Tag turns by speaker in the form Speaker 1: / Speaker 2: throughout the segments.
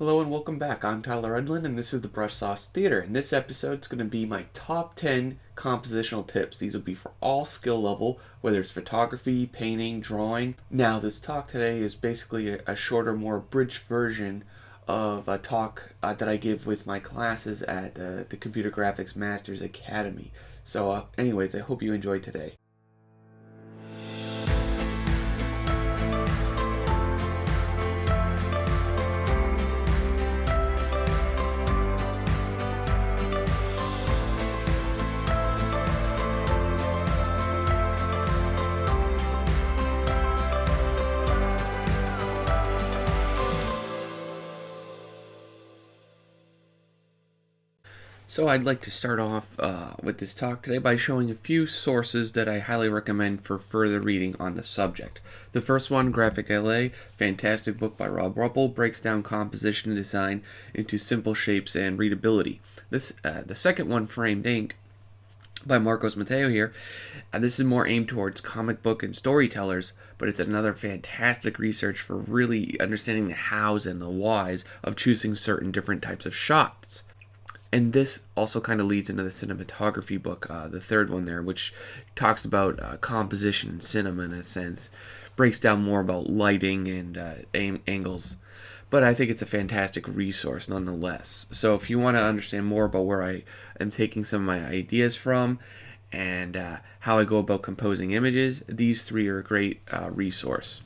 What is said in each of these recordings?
Speaker 1: Hello and welcome back. I'm Tyler Edlin and this is the Brush Sauce Theater. And this episode is going to be my top 10 compositional tips. These will be for all skill level, whether it's photography, painting, drawing. Now, this talk today is basically a shorter, more abridged version of a talk that I give with my classes at the Computer Graphics Masters Academy. So anyways, I hope you enjoy today. So I'd like to start off with this talk today by showing a few sources that I highly recommend for further reading on the subject. The first one, Graphic LA, fantastic book by Rob Ruppel, breaks down composition and design into simple shapes and readability. The second one, Framed Ink, by Marcos Mateo here. This is more aimed towards comic book and storytellers, but it's another fantastic research for really understanding the hows and the whys of choosing certain different types of shots. And this also kind of leads into the cinematography book, the third one there, which talks about composition and cinema in a sense, breaks down more about lighting and angles. But I think it's a fantastic resource nonetheless. So if you want to understand more about where I am taking some of my ideas from and how I go about composing images, these three are a great resource.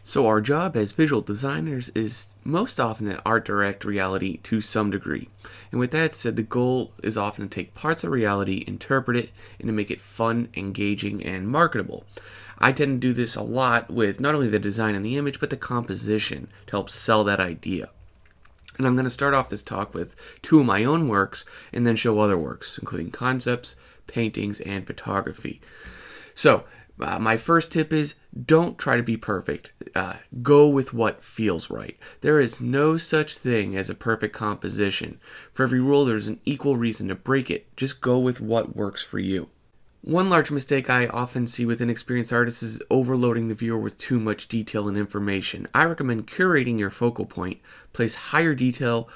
Speaker 1: So our job as visual designers is most often an art direct reality to some degree. And with that said, the goal is often to take parts of reality, interpret it, and to make it fun, engaging, and marketable. I tend to do this a lot with not only the design and the image, but the composition to help sell that idea. And I'm going to start off this talk with two of my own works and then show other works, including concepts, paintings, and photography. So, my first tip is don't try to be perfect. Go with what feels right. There is no such thing as a perfect composition. For every rule, there's an equal reason to break it. Just go with what works for you. One large mistake I often see with inexperienced artists is overloading the viewer with too much detail and information. I recommend curating your focal point, place higher detail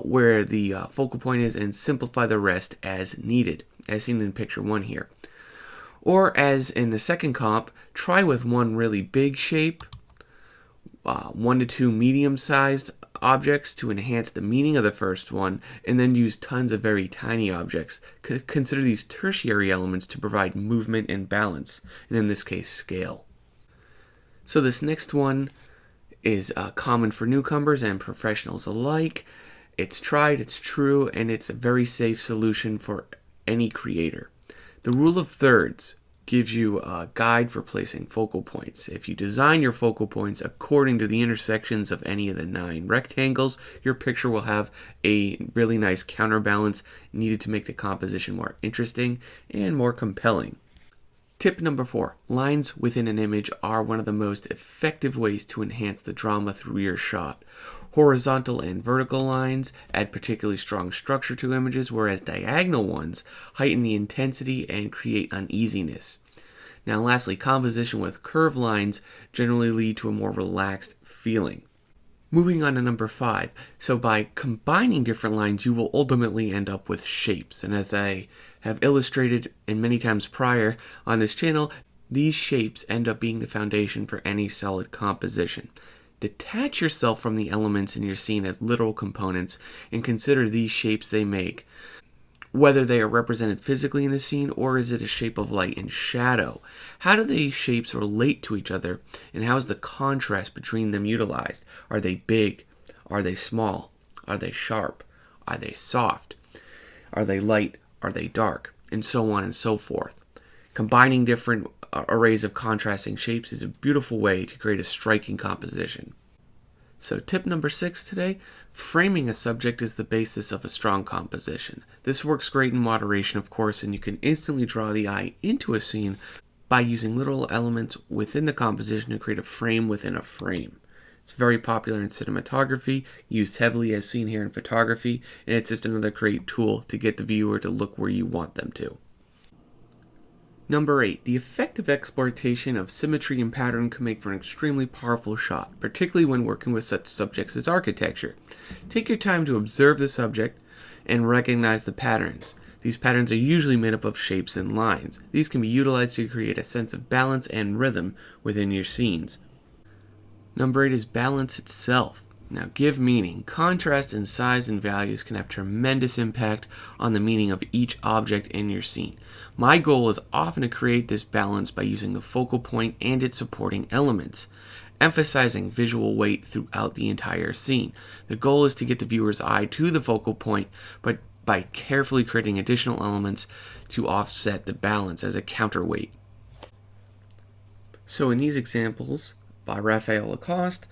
Speaker 1: where the focal point is, and simplify the rest as needed, as seen in picture 1 here. Or, as in the second comp, try with one really big shape, 1 to 2 medium-sized objects to enhance the meaning of the first one, and then use tons of very tiny objects. Consider these tertiary elements to provide movement and balance, and in this case, scale. So this next one is common for newcomers and professionals alike. It's tried, it's true, and it's a very safe solution for any creator. The rule of thirds gives you a guide for placing focal points. If you design your focal points according to the intersections of any of the 9 rectangles, your picture will have a really nice counterbalance needed to make the composition more interesting and more compelling. Tip number 4. Lines within an image are one of the most effective ways to enhance the drama through your shot. Horizontal and vertical lines add particularly strong structure to images, whereas diagonal ones heighten the intensity and create uneasiness. Now lastly, composition with curved lines generally lead to a more relaxed feeling. Moving on to number 5. So by combining different lines, you will ultimately end up with shapes. And as I have illustrated and many times prior on this channel, these shapes end up being the foundation for any solid composition. Detach yourself from the elements in your scene as literal components and consider these shapes they make, whether they are represented physically in the scene or is it a shape of light and shadow. How do these shapes relate to each other, and how is the contrast between them utilized? Are they big? Are they small? Are they sharp? Are they soft? Are they light? Are they dark? And so on and so forth. Combining different arrays of contrasting shapes is a beautiful way to create a striking composition. So tip number 6 today, framing a subject is the basis of a strong composition. This works great in moderation, of course, and you can instantly draw the eye into a scene by using literal elements within the composition to create a frame within a frame. It's very popular in cinematography, used heavily as seen here in photography, and it's just another great tool to get the viewer to look where you want them to. Number 8. The effective exploitation of symmetry and pattern can make for an extremely powerful shot, particularly when working with such subjects as architecture. Take your time to observe the subject and recognize the patterns. These patterns are usually made up of shapes and lines. These can be utilized to create a sense of balance and rhythm within your scenes. Number 8 is balance itself. Now, give meaning. Contrast in size and values can have tremendous impact on the meaning of each object in your scene. My goal is often to create this balance by using the focal point and its supporting elements, emphasizing visual weight throughout the entire scene. The goal is to get the viewer's eye to the focal point, but by carefully creating additional elements to offset the balance as a counterweight. So in these examples by Raphael Lacoste,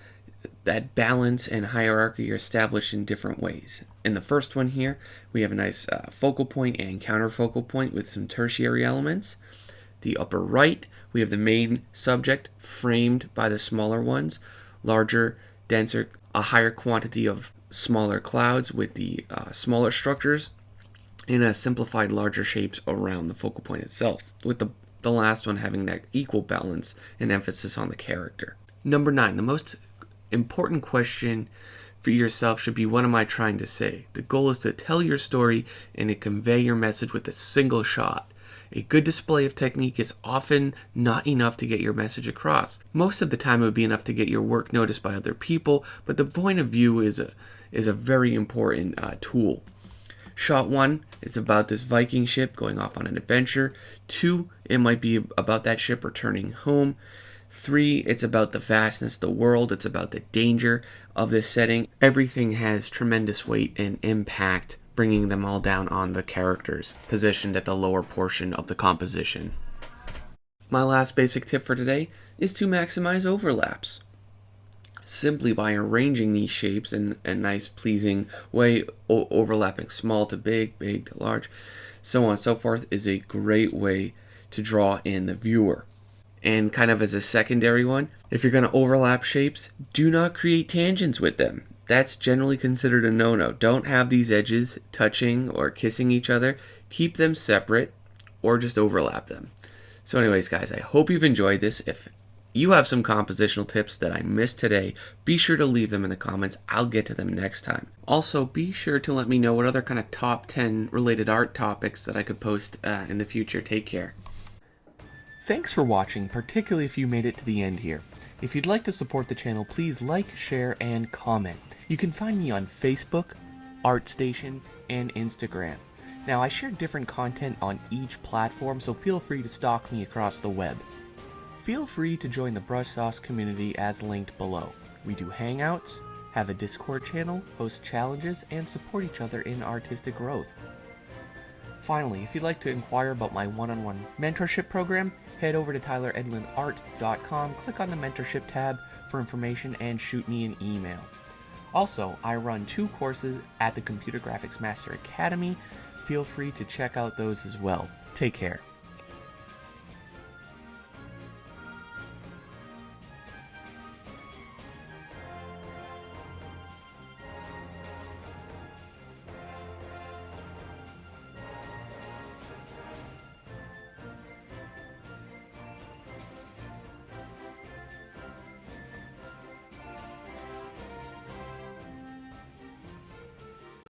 Speaker 1: that balance and hierarchy are established in different ways. In the first one here, we have a nice focal point and counterfocal point with some tertiary elements. The upper right, we have the main subject framed by the smaller ones, larger, denser, a higher quantity of smaller clouds with the smaller structures, and a simplified larger shapes around the focal point itself, with the last one having that equal balance and emphasis on the character. Number 9, the most important question for yourself should be, what am I trying to say? The goal is to tell your story and to convey your message with a single shot. A good display of technique is often not enough to get your message across. Most of the time it would be enough to get your work noticed by other people, but the point of view is a very important tool. Shot 1, it's about this Viking ship going off on an adventure. 2, it might be about that ship returning home. 3, it's about the vastness of the world. It's about the danger of this setting. Everything has tremendous weight and impact, bringing them all down on the characters, positioned at the lower portion of the composition. My last basic tip for today is to maximize overlaps. Simply by arranging these shapes in a nice, pleasing way, overlapping small to big, big to large, so on and so forth, is a great way to draw in the viewer. And kind of as a secondary one, if you're going to overlap shapes, do not create tangents with them. That's generally considered a no-no. Don't have these edges touching or kissing each other. Keep them separate or just overlap them. So anyways, guys, I hope you've enjoyed this. If you have some compositional tips that I missed today, be sure to leave them in the comments. I'll get to them next time. Also, be sure to let me know what other kind of top 10 related art topics that I could post in the future. Take care. Thanks for watching, particularly if you made it to the end here. If you'd like to support the channel, please like, share, and comment. You can find me on Facebook, ArtStation, and Instagram. Now, I share different content on each platform, so feel free to stalk me across the web. Feel free to join the Brush Sauce community as linked below. We do hangouts, have a Discord channel, host challenges, and support each other in artistic growth. Finally, if you'd like to inquire about my one-on-one mentorship program, head over to tyleredlinart.com, click on the mentorship tab for information, and shoot me an email. Also, I run 2 courses at the Computer Graphics Master Academy. Feel free to check out those as well. Take care.